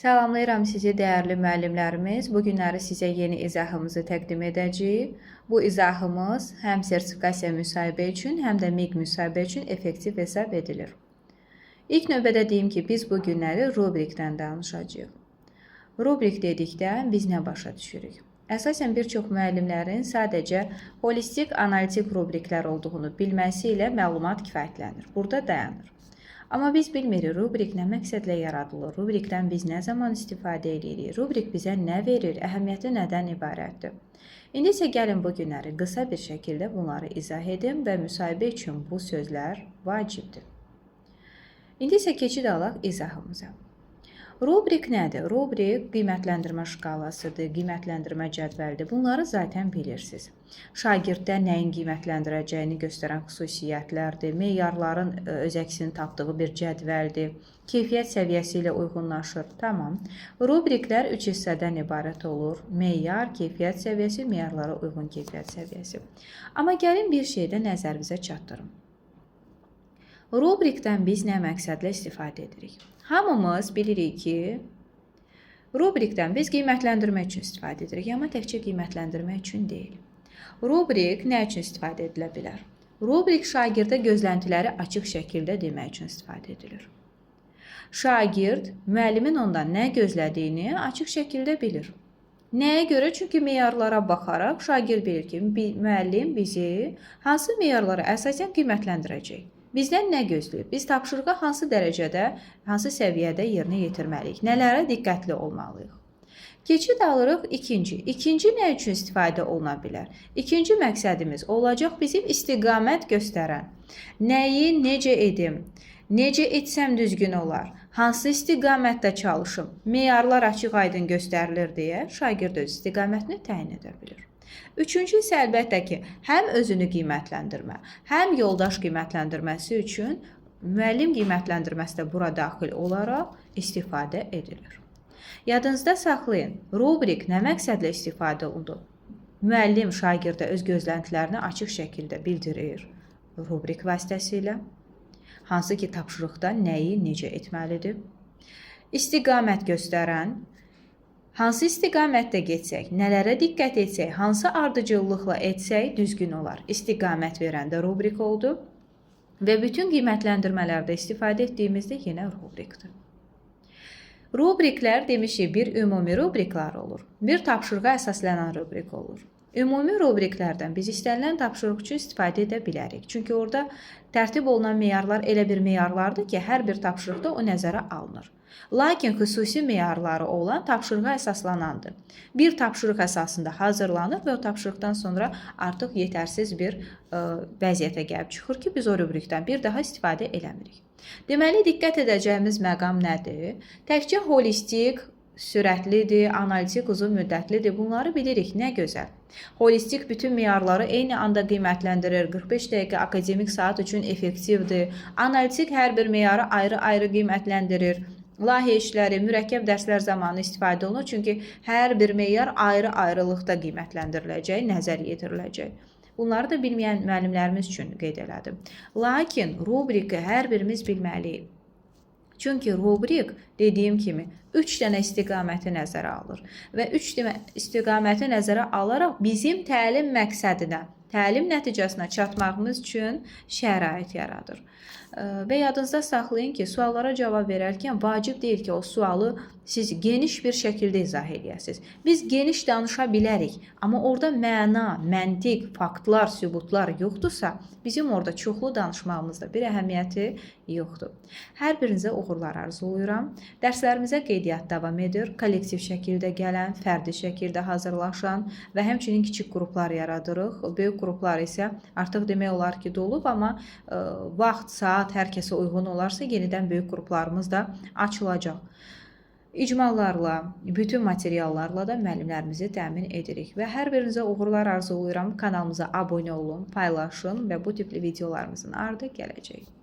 Salamlayıram sizi dəyərli müəllimlərimiz. Bu günləri sizə yeni izahımızı təqdim edəcəyik. Bu izahımız həm sertifikasiya müsahibə üçün, həm də MIQ müsahibə üçün effektiv hesab edilir. İlk növbədə deyim ki, biz bu günləri rubrikdən danışacağıq. Rubrik dedikdə biz nə başa düşürük? Əsasən bir çox müəllimlərin sadəcə holistik analitik rubriklər olduğunu bilməsi ilə məlumat kifayətlənir. Burada dayanır. Amma biz bilmirik, rubrik nə məqsədlə yaradılır, rubrikdən biz nə zaman istifadə edirik, rubrik bizə nə verir, əhəmiyyəti nədən ibarətdir. İndi isə gəlin bu günləri qısa bir şəkildə bunları izah edim və müsahibə üçün bu sözlər vacibdir. İndi isə keçid alaq izahımıza. Rubrik nədir? Rubrik qiymətləndirmə şkalasıdır, qiymətləndirmə cədvəlidir. Bunları zaten bilirsiniz. Şagirddə nəyin qiymətləndirəcəyini göstərən xüsusiyyətlərdir, meyarların öz əksini tapdığı bir cədvəldir, keyfiyyət səviyyəsi ilə uyğunlaşır. Tamam. Rubriklər 3 hissədən ibarət olur. Meyar, keyfiyyət səviyyəsi, meyarlara uyğun keyfiyyət səviyyəsi. Amma gəlin bir şeydə nəzərinizə çatdırım. Rubrikdən biz nə məqsədlə istifadə edirik? Hamımız bilirik ki, rubrikdən biz qiymətləndirmə üçün istifadə edirik, amma təkcə qiymətləndirmə üçün deyil. Rubrik nə üçün istifadə edilə bilər? Rubrik şagirdə gözləntiləri açıq şəkildə demək üçün istifadə edilir. Şagird müəllimin ondan nə gözlədiyini açıq şəkildə bilir. Nəyə görə? Çünki meyarlara baxaraq şagird bilir ki, müəllim bizi hansı meyarlara əsasən qiymətləndirəcək. Bizdən nə gözləyir? Biz tapşırığa hansı dərəcədə, hansı səviyyədə yerinə yetirməliyik? Nələrə diqqətli olmalıyıq? Keçid alırıq ikinci. İkinci nə üçün istifadə oluna bilər? İkinci məqsədimiz olacaq bizim istiqamət göstərən. Nəyi necə edim? Necə etsəm düzgün olar? Hansı istiqamətdə çalışım? Meyarlar açıq aydın göstərilir deyə şagird öz istiqamətini təyin edə bilir. Üçüncü isə əlbəttə ki, həm özünü qiymətləndirmə, həm yoldaş qiymətləndirməsi üçün müəllim qiymətləndirməsi də bura daxil olaraq istifadə edilir. Yadınızda saxlayın, rubrik nə məqsədlə istifadə olundu? Müəllim şagirdə öz gözləntilərini açıq şəkildə bildirir rubrik vasitəsilə. Hansı ki, tapşırıqda nəyi necə etməlidir? İstiqamət göstərən, hansı istiqamətdə getsək, nələrə diqqət etsək, hansı ardıcıllıqla etsək düzgün olar. İstiqamət verən də rubrik oldu və bütün qiymətləndirmələrdə istifadə etdiyimizdə yenə rubrikdir. Rubriklər demişik, bir ümumi rubriklər olur, bir tapşırığa əsaslanan rubrik olur. Ümumi rubriklərdən biz istənilən tapşırıq üçün istifadə edə bilərik. Çünki orada tərtib olunan meyarlar elə bir meyarlardır ki, hər bir tapşırıqda o nəzərə alınır. Lakin xüsusi meyarları olan tapşırığa əsaslanandır. Bir tapşırıq əsasında hazırlanır və o tapşırıqdan sonra artıq yetərsiz bir vəziyyətə gəlib çıxır ki, biz o rubrikdən bir daha istifadə eləmirik. Deməli, diqqət edəcəyimiz məqam nədir? Təkcə holistik, sürətlidir, analitik, uzun müddətlidir. Bunları bilirik, nə gözəl. Holistik bütün meyarları eyni anda qiymətləndirir. 45 dəqiqə akademik saat üçün effektivdir. Analitik hər bir meyarı ayrı-ayrı qiymətləndirir. Layihə işləri, mürəkkəb dərslər zamanı istifadə olunur. Çünki hər bir meyar ayrı-ayrılıqda qiymətləndiriləcək, nəzər yetiriləcək. Bunları da bilməyən müəllimlərimiz üçün qeyd elədim. Lakin rubriki hər birimiz bilməliyik. Çünki rubrik dediyim kimi 3 dənə istiqaməti nəzərə alır və 3 istiqaməti nəzərə alaraq bizim təlim məqsədinə, təlim nəticəsinə çatmağımız üçün şərait yaradır. Və yadınızda saxlayın ki, suallara cavab verərkən vacib deyil ki, o sualı siz geniş bir şəkildə izah edəsiniz. Biz geniş danışa bilərik, amma orada məna, məntiq, faktlar, sübutlar yoxdursa, bizim orada çoxlu danışmağımızda bir əhəmiyyəti yoxdur. Hər birinizə uğurlar arzulayıram. Dərslərimizə qeydiyyat davam edir. Kollektiv şəkildə gələn, fərdi şəkildə hazırlaşan və həmçinin kiçik qruplar yaradırıq. Böyük qruplar isə artıq demək olar ki, dolub, amma vaxt, saat hər kəsə uyğun olarsa yenidən böyük qruplarımız da açılacaq. İcmallarla, bütün materiallarla da müəllimlərimizi təmin edirik və hər birinizə uğurlar arzulayıram. Kanalımıza abunə olun, paylaşın və bu tipli videolarımızın ardı gələcək.